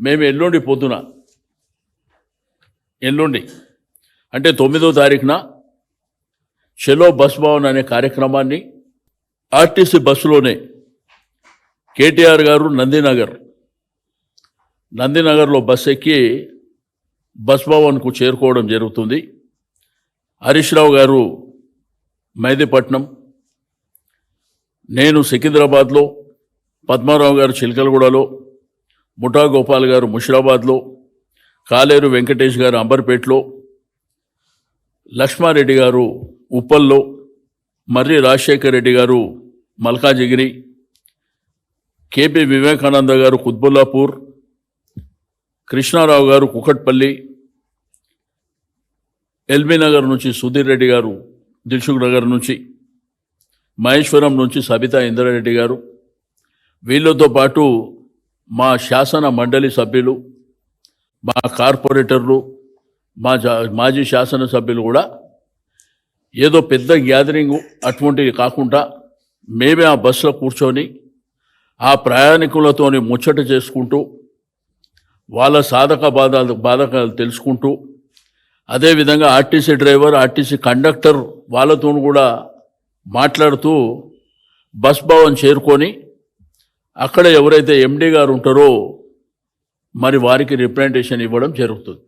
మేము ఎల్లుండి పొద్దున ఎల్లుండి అంటే 9వ తారీఖున చలో బస్ భవన్ అనే కార్యక్రమాన్ని ఆర్టీసీ బస్సులోనే కేటీఆర్ గారు నందినగర్లో బస్ ఎక్కి బస్ భవన్కు చేరుకోవడం జరుగుతుంది. హరీష్ రావు గారు మైదీపట్నం, నేను సికింద్రాబాద్లో, పద్మారావు గారు చిలకలగూడలో, ముఠా గోపాల్ గారు ముషిరాబాద్లో, కాలేరు వెంకటేష్ గారు అంబర్పేటలో, లక్ష్మారెడ్డి గారు ఉప్పల్లో, మర్రి రాజశేఖర్ రెడ్డి గారు మల్కాజిగిరి, కేపీ వివేకానంద గారు కుత్బుల్లాపూర్, కృష్ణారావు గారు కుకట్పల్లి, ఎల్బీ నగర్ నుంచి సుధీర్ రెడ్డి గారు దిల్సుఖ్ నగర్ నుంచి, మహేశ్వరం నుంచి సబితా ఇంద్రారెడ్డి గారు, వీళ్ళతో పాటు మా శాసన మండలి సభ్యులు, మా కార్పొరేటర్లు, మాజీ శాసనసభ్యులు కూడా ఏదో పెద్ద గ్యాదరింగ్ అటువంటివి కాకుండా మేమే ఆ బస్సులో కూర్చొని ఆ ప్రయాణికులతోని ముచ్చట చేసుకుంటూ వాళ్ళ బాధకాలు తెలుసుకుంటూ, అదేవిధంగా ఆర్టీసీ డ్రైవర్, ఆర్టీసీ కండక్టర్ వాళ్ళతో కూడా మాట్లాడుతూ బస్ భవన్ చేరుకొని అక్కడ ఎవరైతే ఎండీ గారు ఉంటారో మరి వారికి రిప్రజెంటేషన్ ఇవ్వడం జరుగుతుంది.